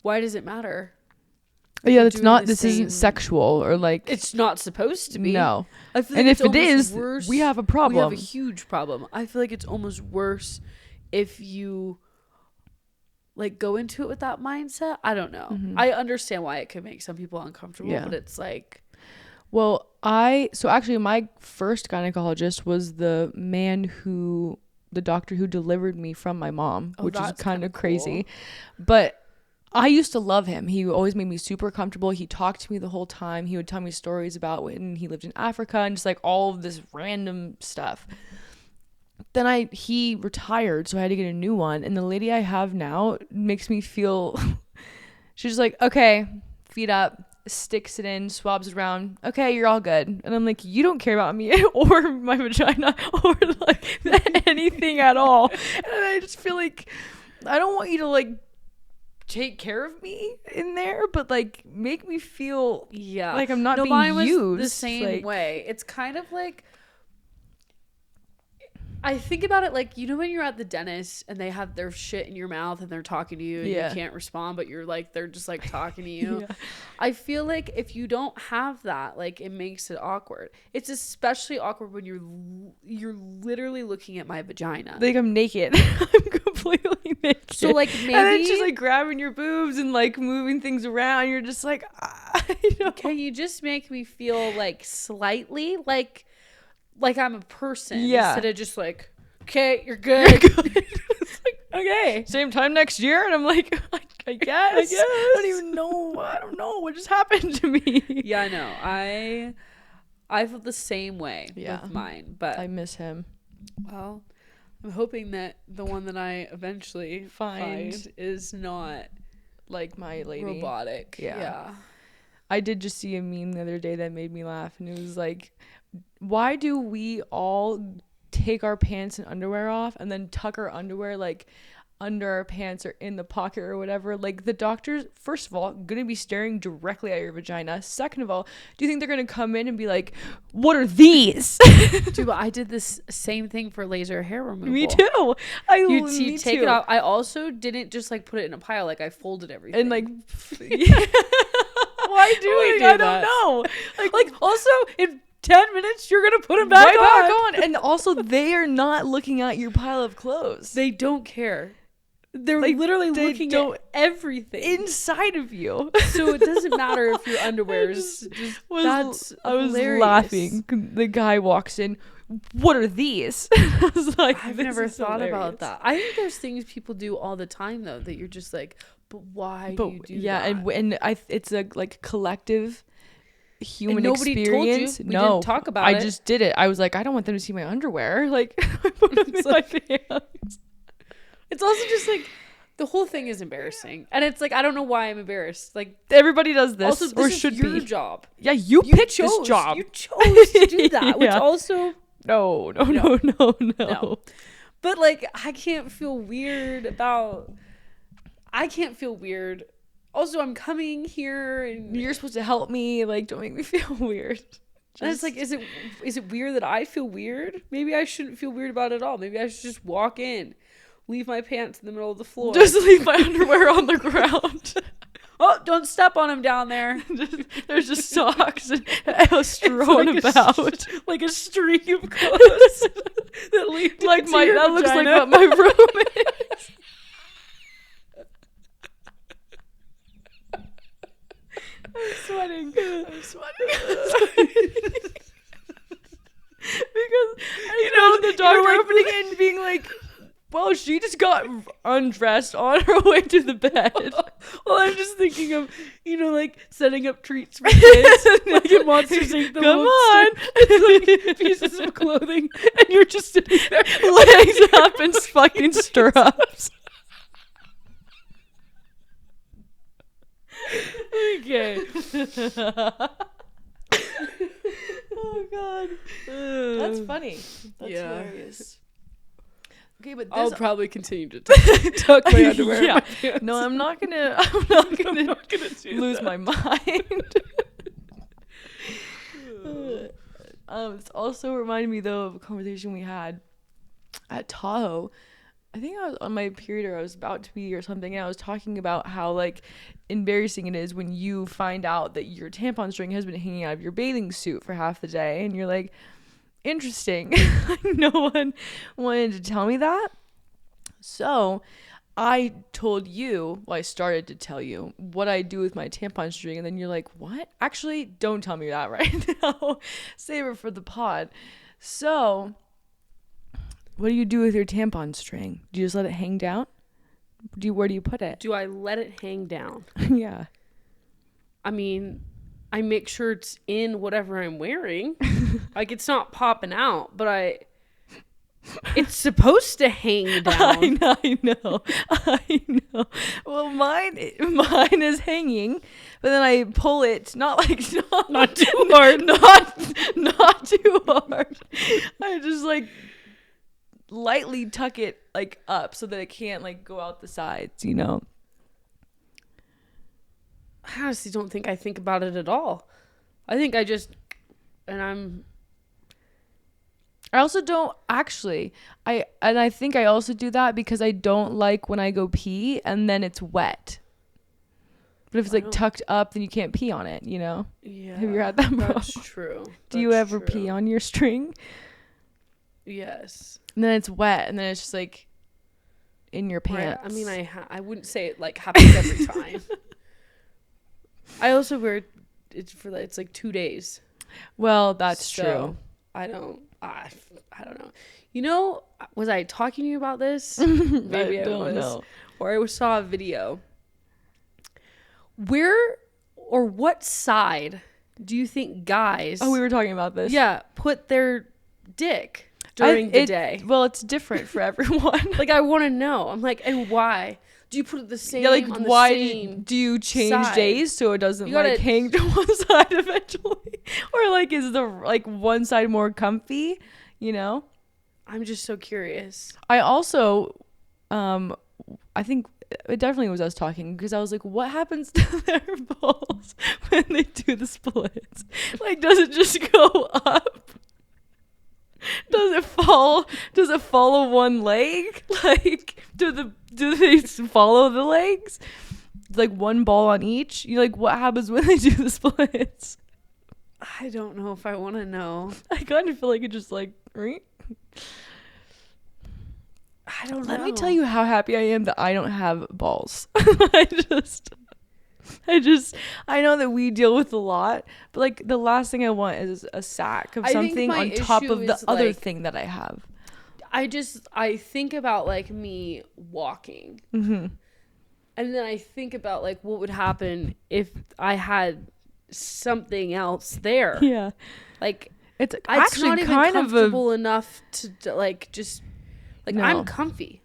Speaker 1: why does it matter?
Speaker 2: Yeah, this isn't sexual or like.
Speaker 1: It's not supposed to be.
Speaker 2: No.
Speaker 1: I feel
Speaker 2: like
Speaker 1: and if it
Speaker 2: is,
Speaker 1: worse,
Speaker 2: we have a problem.
Speaker 1: We have a huge problem. I feel like it's almost worse if you like go into it with that mindset. I don't know. Mm-hmm. I understand why it could make some people uncomfortable, but it's like.
Speaker 2: Well, actually my first gynecologist was the doctor who delivered me from my mom, which is kind of crazy. Cool. But I used to love him. He always made me super comfortable. He talked to me the whole time. He would tell me stories about when he lived in Africa and just like all of this random stuff. Then he retired, so I had to get a new one. And the lady I have now makes me feel, she's just like, okay, feet up. Sticks it in, swabs it around. Okay, you're all good. And I'm like, you don't care about me or my vagina or like anything at all. And I just feel like I don't want you to like take care of me in there, but like make me feel like I'm not being used.
Speaker 1: The same way. It's kind of like I think about it like, you know, when you're at the dentist and they have their shit in your mouth and they're talking to you and you can't respond, but you're like, they're just like talking to you. I feel like if you don't have that, like it makes it awkward. It's especially awkward when you're literally looking at my vagina.
Speaker 2: Like I'm naked. I'm completely naked.
Speaker 1: So like maybe.
Speaker 2: And then she's like grabbing your boobs and like moving things around. You're just like,
Speaker 1: Can you just make me feel like slightly like I'm a person instead of just like, okay, you're good. It's like, okay,
Speaker 2: same time next year. And I'm like, I guess. I don't even know. I don't know what just happened to me.
Speaker 1: Yeah, I know. I felt the same way with mine, but
Speaker 2: I miss him.
Speaker 1: Well, I'm hoping that the one that I eventually find is not
Speaker 2: like my lady
Speaker 1: robotic. Yeah.
Speaker 2: I did just see a meme the other day that made me laugh, and it was like, why do we all take our pants and underwear off and then tuck our underwear like under our pants or in the pocket or whatever? Like the doctors, first of all, gonna be staring directly at your vagina. Second of all, do you think they're gonna come in and be like, what are these?
Speaker 1: Dude, I did this same thing for laser hair removal.
Speaker 2: Me too.
Speaker 1: You take it off. I also didn't just like put it in a pile. Like I folded everything.
Speaker 2: And like why do we do that?
Speaker 1: I don't know. Like also in 10 minutes you're gonna put them back on.
Speaker 2: And also they are not looking at your pile of clothes.
Speaker 1: They don't care. They're like, literally looking at everything
Speaker 2: inside of you.
Speaker 1: So it doesn't matter if your underwear is
Speaker 2: I was laughing. The guy walks in, what are these? I was like,
Speaker 1: I've never thought about that. I think there's things people do all the time though that you're just like, but why do you do that?
Speaker 2: and it's a like collective human
Speaker 1: nobody
Speaker 2: experience.
Speaker 1: Told you. We didn't talk about it.
Speaker 2: I just did it. I was like, I don't want them to see my underwear. Like I put them in my pants.
Speaker 1: It's also just like the whole thing is embarrassing, and it's like I don't know why I'm embarrassed. Like
Speaker 2: everybody does this,
Speaker 1: also, this
Speaker 2: or
Speaker 1: is
Speaker 2: should
Speaker 1: your
Speaker 2: be
Speaker 1: job.
Speaker 2: Yeah, you picked this job.
Speaker 1: You chose to do that, which also
Speaker 2: no.
Speaker 1: But like, I can't feel weird about. I can't feel weird. Also, I'm coming here and
Speaker 2: You're supposed to help me. Like, don't make me feel weird.
Speaker 1: and it's like, is it weird that I feel weird? Maybe I shouldn't feel weird about it at all. Maybe I should just walk in, leave my pants in the middle of the floor.
Speaker 2: Just leave my underwear on the ground.
Speaker 1: Oh, don't step on them down there.
Speaker 2: There's just socks and strewn
Speaker 1: like
Speaker 2: about.
Speaker 1: Like a string of clothes that lead
Speaker 2: Like
Speaker 1: into
Speaker 2: my
Speaker 1: your
Speaker 2: that looks like
Speaker 1: vagina.
Speaker 2: what my room is. I'm sweating. Because you know the doctor opening it and being like, well, she just got undressed on her way to the bed.
Speaker 1: Well, I'm just thinking of, like setting up treats for kids, like in Monsters Inc.
Speaker 2: Come on.
Speaker 1: It's like pieces of clothing, and you're just sitting there,
Speaker 2: Legs up and fucking stirrups.
Speaker 1: Okay.
Speaker 2: Oh god, that's funny. That's hilarious. Okay, but
Speaker 1: I'll probably continue to tuck my underwear.
Speaker 2: Yeah.
Speaker 1: In my pants.
Speaker 2: No, I'm not gonna. I'm not gonna
Speaker 1: do
Speaker 2: lose
Speaker 1: that.
Speaker 2: my mind. It's also reminded me though of a conversation we had at Tahoe. I think I was on my period or I was about to be or something, and I was talking about how like embarrassing it is when you find out that your tampon string has been hanging out of your bathing suit for half the day, and you're like, interesting. No one wanted to tell me that. So I told you, well, I started to tell you what I do with my tampon string, and then you're like, what? Actually, don't tell me that right now. Save it for the pod. So what do you do with your tampon string? Do you just let it hang down? Where do you put it?
Speaker 1: Do I let it hang down?
Speaker 2: Yeah.
Speaker 1: I mean, I make sure it's in whatever I'm wearing. Like, it's not popping out, but it's supposed to hang down.
Speaker 2: I know. Well, mine is hanging, but then I pull it, not too hard, not too hard. I just like lightly tuck it like up so that it can't like go out the sides, I
Speaker 1: honestly don't think I think about it at all. I think I just, I
Speaker 2: also don't actually. I think I also do that because I don't like when I go pee and then it's wet. But if it's like tucked up, then you can't pee on it, Yeah. Have you had that problem?
Speaker 1: That's true.
Speaker 2: Do you ever pee on your string?
Speaker 1: Yes.
Speaker 2: And then it's wet, and then it's just like in your pants.
Speaker 1: Right. I mean, I wouldn't say it like happens every time. I also wear it's like 2 days.
Speaker 2: Well, that's true.
Speaker 1: I don't know. Was I talking to you about this?
Speaker 2: Maybe I don't know.
Speaker 1: Or I saw a video. Where or what side do you think guys?
Speaker 2: Oh, we were talking about this.
Speaker 1: Yeah, put their dick during the day.
Speaker 2: Well, it's different for everyone.
Speaker 1: Like, I want to know. I'm like, and why? Do you put it the same?
Speaker 2: Yeah, like
Speaker 1: on the
Speaker 2: why
Speaker 1: same
Speaker 2: do you change
Speaker 1: side?
Speaker 2: days so it doesn't
Speaker 1: You gotta-
Speaker 2: like hang to one side eventually, or like is the like one side more comfy?
Speaker 1: I'm just so curious.
Speaker 2: I also, I think it definitely was us talking because I was like, what happens to their balls when they do the splits? Like, does it just go up? Does it fall? Does it follow one leg? Like, do they follow the legs? Like one ball on each? What happens when they do the splits?
Speaker 1: I don't know if I want to know.
Speaker 2: I kind of feel like it just like.
Speaker 1: I don't know.
Speaker 2: Let me tell you how happy I am that I don't have balls. I know that we deal with a lot, but like the last thing I want is a sack of something on top of the other thing that I have.
Speaker 1: I think about like me walking, and then I think about like what would happen if I had something else there.
Speaker 2: Yeah,
Speaker 1: like
Speaker 2: it's
Speaker 1: not even comfortable enough to like just like
Speaker 2: No.
Speaker 1: I'm comfy.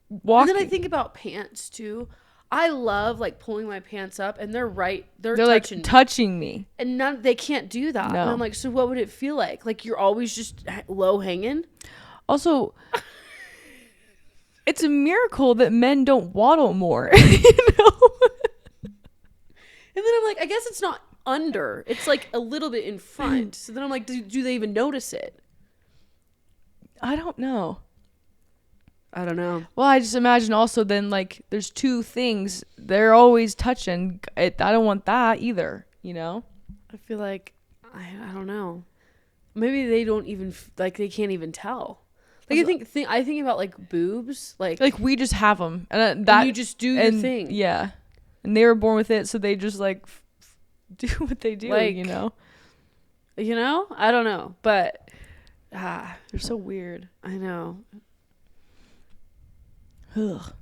Speaker 2: walking.
Speaker 1: And then I think about pants too. I love like pulling my pants up and they're
Speaker 2: like
Speaker 1: touching me.
Speaker 2: touching me.
Speaker 1: And they can't do that.
Speaker 2: No.
Speaker 1: And I'm like, so what would it feel like? Like you're always just low hanging?
Speaker 2: Also, it's a miracle that men don't waddle more. You know?
Speaker 1: And then I'm like, I guess it's not under. It's like a little bit in front. So then I'm like, do they even notice it?
Speaker 2: I don't know.
Speaker 1: I don't know.
Speaker 2: Well, I just imagine also then, like, there's two things. They're always touching. I don't want that either, you know?
Speaker 1: I feel like, I don't know. Maybe they don't even, like, they can't even tell. Like, I think about, like, boobs. Like
Speaker 2: we just have them. And
Speaker 1: and you just do your thing.
Speaker 2: Yeah. And they were born with it, so they just, like, do what they do,
Speaker 1: like,
Speaker 2: you know?
Speaker 1: You know? I don't know. But,
Speaker 2: they're so weird.
Speaker 1: I know.
Speaker 2: Ugh.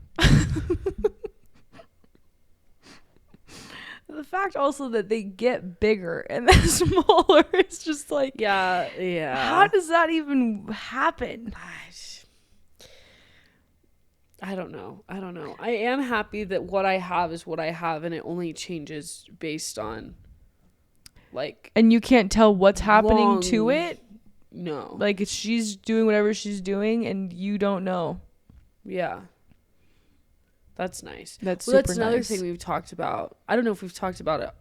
Speaker 2: The fact also that they get bigger and then smaller is just like,
Speaker 1: yeah.
Speaker 2: How does that even happen?
Speaker 1: I don't know. I am happy that what I have is what I have, and it only changes based on, like,
Speaker 2: and you can't tell what's happening to it.
Speaker 1: No,
Speaker 2: like she's doing whatever she's doing, and you don't know.
Speaker 1: Yeah. That's nice.
Speaker 2: That's
Speaker 1: another thing we've talked about. I don't know if we've talked about it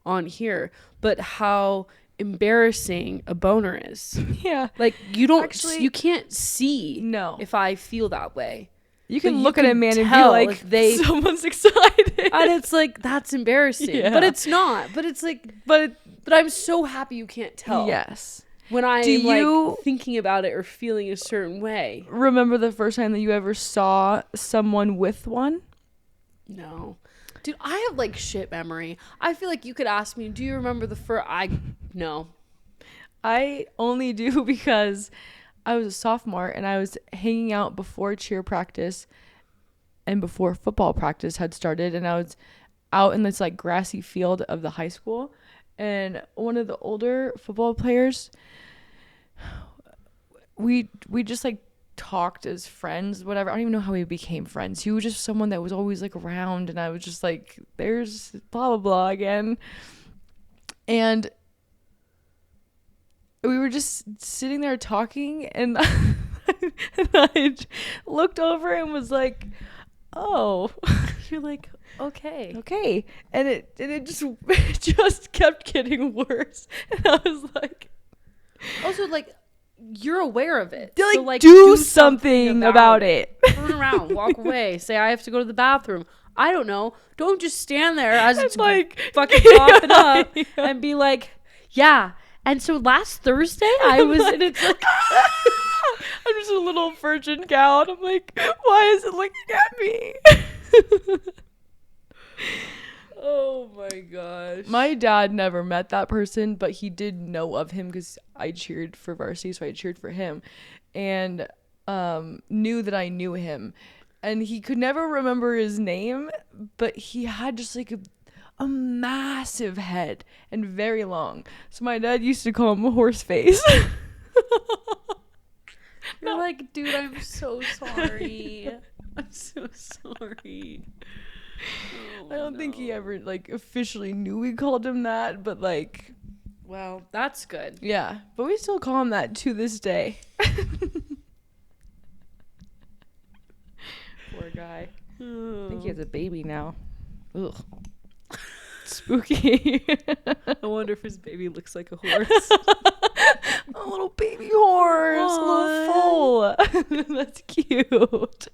Speaker 1: on here, but how embarrassing a boner is.
Speaker 2: Yeah.
Speaker 1: Like, you can't see if I feel that way.
Speaker 2: You can look at a man and be like, someone's excited.
Speaker 1: And it's like, that's embarrassing. Yeah. But it's not. But it's like, but I'm so happy you can't tell.
Speaker 2: Yes.
Speaker 1: When I'm like thinking about it or feeling a certain way.
Speaker 2: Remember the first time that you ever saw someone with one?
Speaker 1: No. Dude, I have like shit memory. I feel like you could ask me, do you remember the first? No.
Speaker 2: I only do because I was a sophomore and I was hanging out before cheer practice and before football practice had started, and I was out in this like grassy field of the high school, and one of the older football players, we just like talked as friends, whatever. I don't even know how we became friends. He was just someone that was always like around, and I was just like, there's blah blah blah again. And we were just sitting there talking, and I looked over and was like, oh.
Speaker 1: You're like,
Speaker 2: okay. And it just kept getting worse. And I was like,
Speaker 1: also, like, you're aware of it.
Speaker 2: Like,
Speaker 1: so, like,
Speaker 2: do something about it.
Speaker 1: Turn around, walk away, say I have to go to the bathroom. I don't know. Don't just stand there as it's like fucking popping up and be like, yeah. And so last Thursday I was, and it's like,
Speaker 2: I'm just a little virgin cow, and I'm like, why is it looking at me?
Speaker 1: Oh my gosh.
Speaker 2: My dad never met that person, but he did know of him because I cheered for varsity, so I cheered for him, and knew that I knew him. And he could never remember his name, but he had just like a massive head and very long. So my dad used to call him a horse face.
Speaker 1: You're like, dude, I'm so sorry. I'm so sorry.
Speaker 2: I don't think he ever like officially knew we called him that, but like,
Speaker 1: well, that's good.
Speaker 2: Yeah, but we still call him that to this day. Poor guy. I think he has a baby now. Ugh. Spooky.
Speaker 1: I wonder if his baby looks like a horse.
Speaker 2: A little baby horse. Aww. A little foal. That's cute.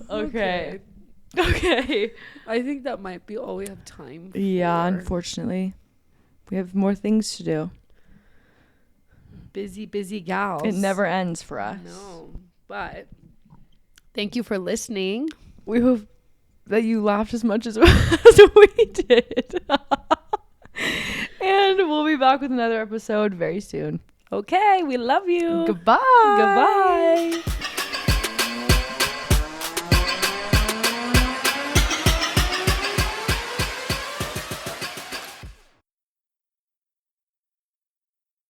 Speaker 2: Okay.
Speaker 1: I think that might be all we have time for.
Speaker 2: Yeah, unfortunately. We have more things to do.
Speaker 1: Busy gals.
Speaker 2: It never ends for us.
Speaker 1: No. But thank you for listening.
Speaker 2: We hope that you laughed as much as we did. And we'll be back with another episode very soon.
Speaker 1: Okay, we love you.
Speaker 2: Goodbye.
Speaker 1: Goodbye.